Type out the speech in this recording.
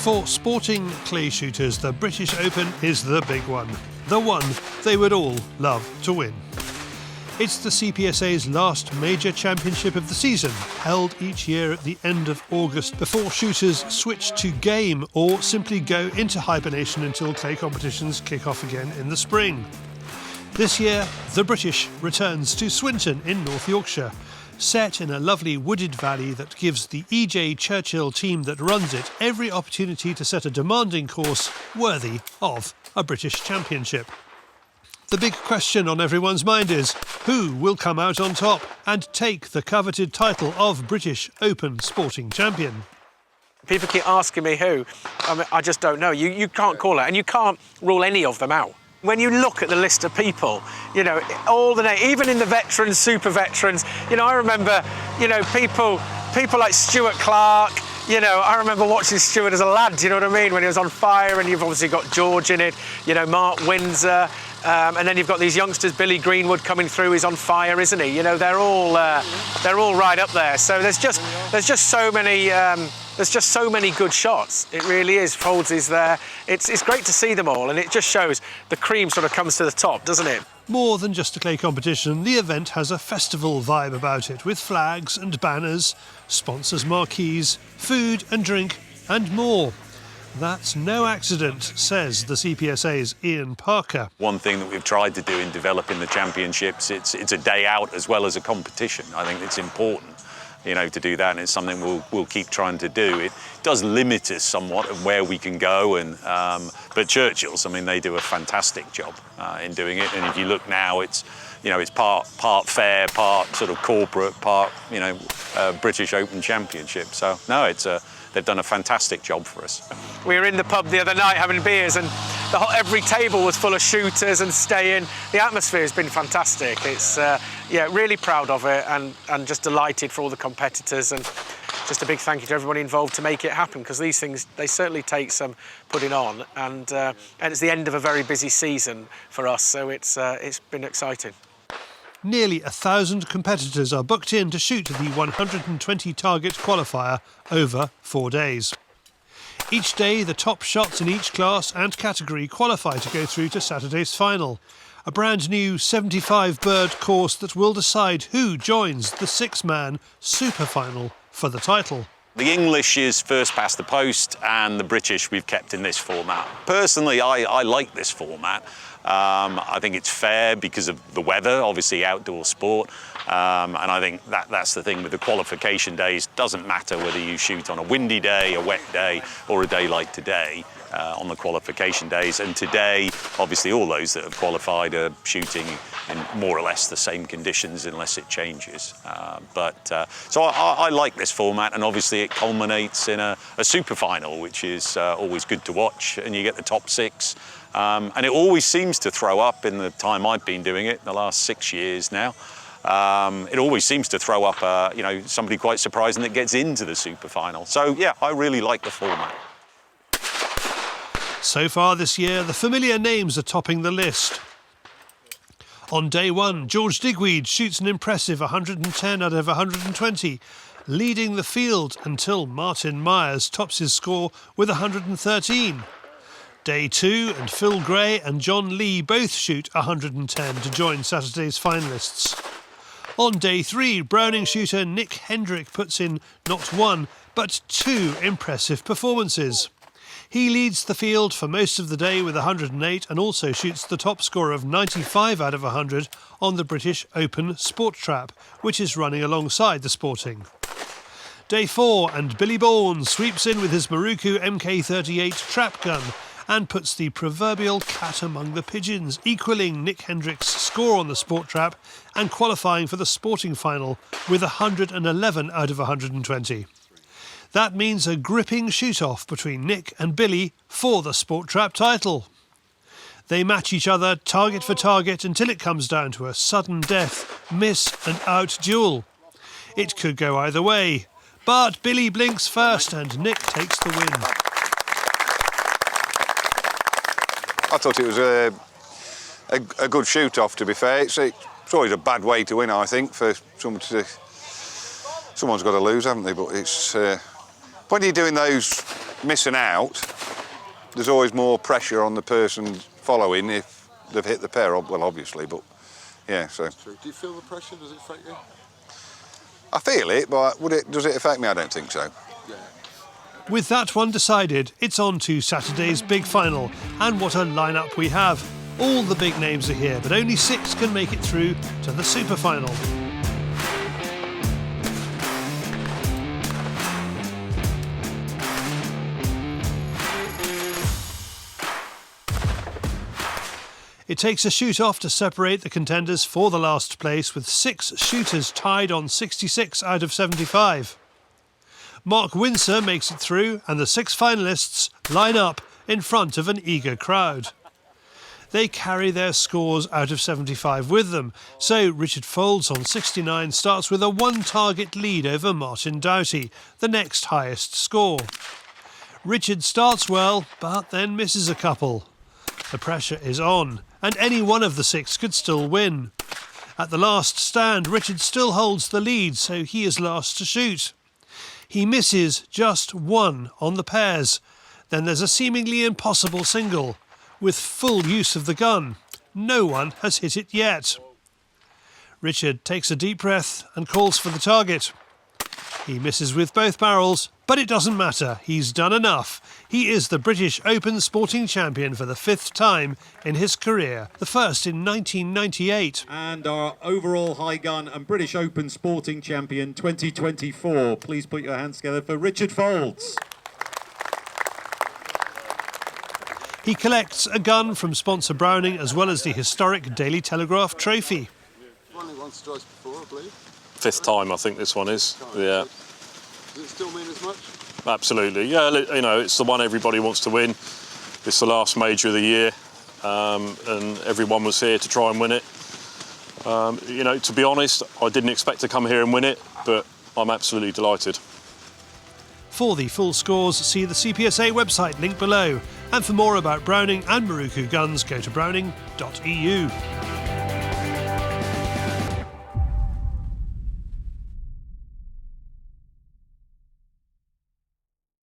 For sporting clay shooters, the British Open is the big one. The one they would all love to win. It's the CPSA's last major championship of the season, held each year at the end of August before shooters switch to game or simply go into hibernation until clay competitions kick off again in the spring. This year, the British returns to Swinton in North Yorkshire, set in a lovely wooded valley that gives the EJ Churchill team that runs it every opportunity to set a demanding course worthy of a British championship. The big question on everyone's mind is, who will come out on top and take the coveted title of British Open Sporting Champion? People keep asking me who. I just don't know. You can't call it, and you can't rule any of them out. When you look at the list of people, you know, all the names, even in the veterans, super veterans, you know, I remember, you know, people like Stuart Clark. You know, I remember watching Stuart as a lad, you know what I mean, when he was on fire, and you've obviously got George in it, you know, Mark Windsor, and then you've got these youngsters, Billy Greenwood coming through, he's on fire, isn't he? You know, they're all right up there. So there's just so many good shots. It really is. Folds is there. It's great to see them all, and it just shows the cream sort of comes to the top, doesn't it? More than just a clay competition, the event has a festival vibe about it, with flags and banners, sponsors' marquees, food and drink, and more. That's no accident, says the CPSA's Ian Parker. One thing that we've tried to do in developing the championships, it's a day out as well as a competition. I think it's important, you know, to do that, and it's something we'll keep trying to do. It does limit us somewhat of where we can go, and but Churchill's, I mean, they do a fantastic job in doing it. And if you look now, it's, you know, it's part fair, part sort of corporate, part, you know, British Open Championship. So no, they've done a fantastic job for us. We were in the pub the other night having beers, and every table was full of shooters and staying. The atmosphere has been fantastic. It's yeah, really proud of it, and just delighted for all the competitors, and just a big thank you to everybody involved to make it happen, because these things, they certainly take some putting on, and it's the end of a very busy season for us, so it's been exciting. Nearly 1,000 competitors are booked in to shoot the 120 target qualifier over 4 days. Each day, the top shots in each class and category qualify to go through to Saturday's final, a brand new 75-bird course that will decide who joins the 6-man super final for the title. The English is first past the post, and the British we've kept in this format. Personally, I like this format. I think it's fair because of the weather, obviously outdoor sport, and I think that's the thing with the qualification days. Doesn't matter whether you shoot on a windy day, a wet day, or a day like today on the qualification days. And today, obviously, all those that have qualified are shooting in more or less the same conditions unless it changes. So I like this format, and obviously it culminates in a super final, which is always good to watch, and you get the top 6. And it always seems to throw up in the time I've been doing it, the last 6 years now. It always seems to throw up, you know, somebody quite surprising that gets into the super final. So yeah, I really like the format. So far this year, the familiar names are topping the list. On day 1, George Digweed shoots an impressive 110 out of 120, leading the field until Martin Myers tops his score with 113. Day 2, and Phil Gray and John Lee both shoot 110 to join Saturday's finalists. On day 3, Browning shooter Nick Hendrick puts in not one, but 2 impressive performances. He leads the field for most of the day with 108, and also shoots the top score of 95 out of 100 on the British Open sportrap, which is running alongside the Sporting. Day 4, and Billy Bourne sweeps in with his Maruku MK38 trap gun and puts the proverbial cat among the pigeons, equalling Nick Hendrick's score on the sportrap and qualifying for the Sporting final with 111 out of 120. That means a gripping shoot-off between Nick and Billy for the sportrap title. They match each other target for target until it comes down to a sudden death, miss and out duel. It could go either way, but Billy blinks first and Nick takes the win. I thought it was a good shoot-off, to be fair. It's always a bad way to win, I think, for someone to... Someone's got to lose, haven't they? But it's... when you're doing those missing out, there's always more pressure on the person following if they've hit the pair. Well, obviously, but yeah. So. Do you feel the pressure? Does it affect you? I feel it, but does it affect me? I don't think so. Yeah. With that one decided, it's on to Saturday's big final, and what a lineup we have. All the big names are here, but only 6 can make it through to the super final. It takes a shoot-off to separate the contenders for the last place, with 6 shooters tied on 66 out of 75. Mark Windsor makes it through, and the 6 finalists line up in front of an eager crowd. They carry their scores out of 75 with them, so Richard Folds on 69 starts with a 1-target lead over Martin Doughty, the next highest score. Richard starts well, but then misses a couple. The pressure is on, and any one of the 6 could still win. At the last stand, Richard still holds the lead, so he is last to shoot. He misses just 1 on the pairs. Then there's a seemingly impossible single. With full use of the gun, no one has hit it yet. Richard takes a deep breath and calls for the target. He misses with both barrels, but it doesn't matter. He's done enough. He is the British Open Sporting Champion for the 5th time in his career, the first in 1998. And our overall high gun and British Open Sporting Champion 2024. Please put your hands together for Richard Folds. He collects a gun from sponsor Browning, as well as the historic Daily Telegraph trophy. Won it once, twice before, I believe. 5th time, I think this one is. Yeah. Does it still mean as much? Absolutely. Yeah, you know, it's the one everybody wants to win. It's the last major of the year, and everyone was here to try and win it. You know, to be honest, I didn't expect to come here and win it, but I'm absolutely delighted. For the full scores, see the CPSA website linked below. And for more about Browning and Maruku guns, go to browning.eu.